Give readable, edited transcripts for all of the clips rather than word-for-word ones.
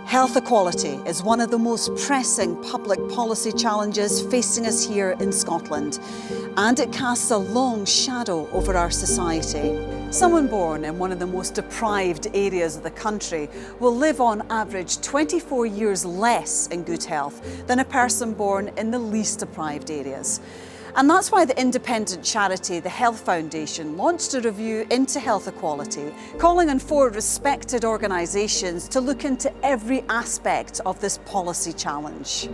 Health equality is one of the most pressing public policy challenges facing us here in Scotland, and it casts a long shadow over our society. Someone born in one of the most deprived areas of the country will live on average 24 years less in good health than a person born in the least deprived areas. And that's why the independent charity, the Health Foundation, launched a review into health equality, calling on 4 respected organisations to look into every aspect of this policy challenge.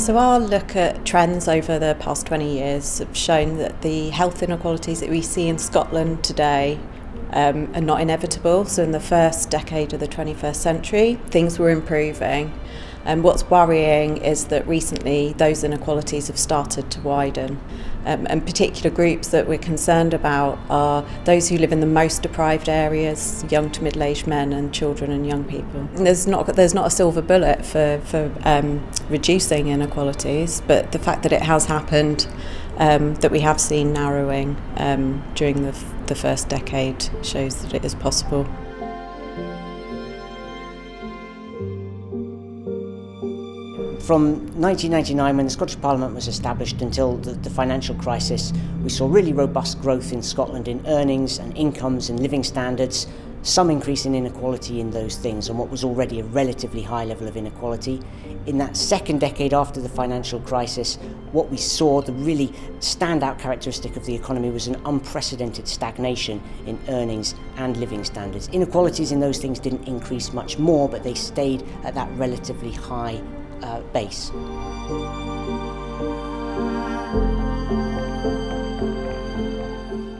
So our look at trends over the past 20 years have shown that the health inequalities that we see in Scotland today are not inevitable. So in the first decade of the 21st century, things were improving. And what's worrying is that recently those inequalities have started to widen. And particular groups that we're concerned about are those who live in the most deprived areas, young to middle-aged men and children and young people. And there's not a silver bullet for reducing inequalities, but the fact that it has happened, that we have seen narrowing during the first decade, shows that it is possible. From 1999, when the Scottish Parliament was established, until the financial crisis, we saw really robust growth in Scotland in earnings and incomes and living standards, some increase in inequality in those things on what was already a relatively high level of inequality. In that second decade after the financial crisis, what we saw, the really standout characteristic of the economy, was an unprecedented stagnation in earnings and living standards. Inequalities in those things didn't increase much more, but they stayed at that relatively high base.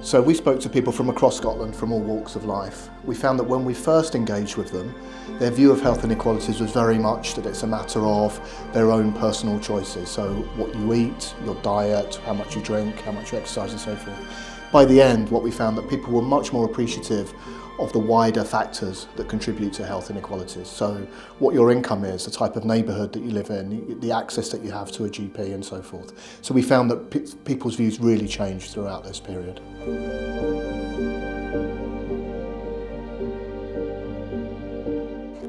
So we spoke to people from across Scotland, from all walks of life. We found that when we first engaged with them, their view of health inequalities was very much that it's a matter of their own personal choices. So what you eat, your diet, how much you drink, how much you exercise and so forth. By the end, what we found that people were much more appreciative of the wider factors that contribute to health inequalities. So what your income is, the type of neighbourhood that you live in, the access that you have to a GP and so forth. So we found that people's views really changed throughout this period.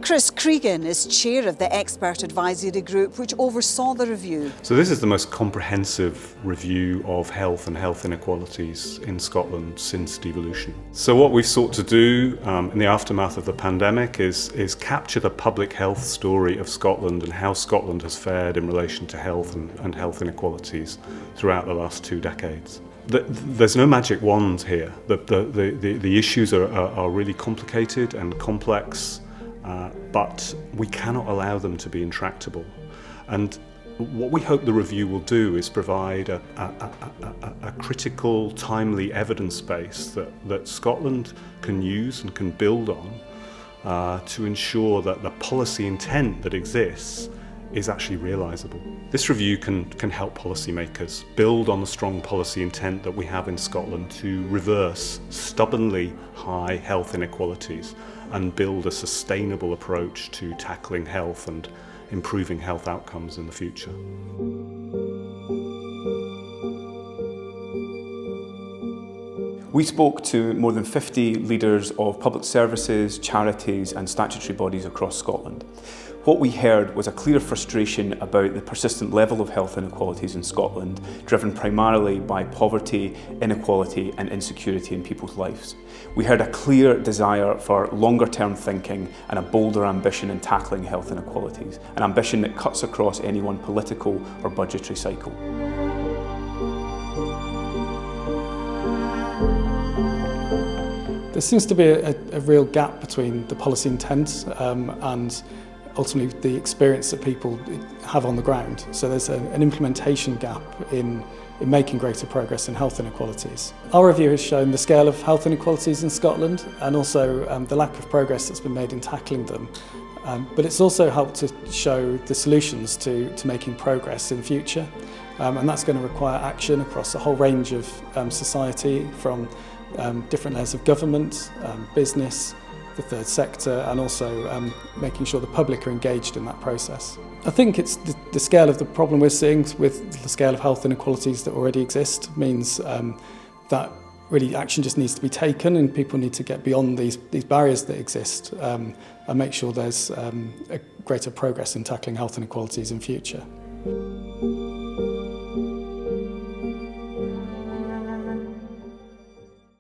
Chris Cregan is chair of the expert advisory group which oversaw the review. So this is the most comprehensive review of health and health inequalities in Scotland since devolution. So what we've sought to do in the aftermath of the pandemic is capture the public health story of Scotland and how Scotland has fared in relation to health and health inequalities throughout the last 2 decades. There's no magic wand here. The issues are really complicated and complex. But we cannot allow them to be intractable. And what we hope the review will do is provide a critical, timely evidence base that Scotland can use and can build on to ensure that the policy intent that exists is actually realisable. This review can help policymakers build on the strong policy intent that we have in Scotland to reverse stubbornly high health inequalities and build a sustainable approach to tackling health and improving health outcomes in the future. We spoke to more than 50 leaders of public services, charities and statutory bodies across Scotland. What we heard was a clear frustration about the persistent level of health inequalities in Scotland, driven primarily by poverty, inequality and insecurity in people's lives. We heard a clear desire for longer-term thinking and a bolder ambition in tackling health inequalities, an ambition that cuts across any one political or budgetary cycle. There seems to be a real gap between the policy intent and ultimately the experience that people have on the ground. So there's an implementation gap in making greater progress in health inequalities. Our review has shown the scale of health inequalities in Scotland and also the lack of progress that's been made in tackling them. But it's also helped to show the solutions to making progress in future. And that's going to require action across a whole range of society, from different layers of government, business, the third sector, and also making sure the public are engaged in that process. I think it's the scale of the problem we're seeing with the scale of health inequalities that already exist means that really action just needs to be taken, and people need to get beyond these barriers that exist and make sure there's a greater progress in tackling health inequalities in future.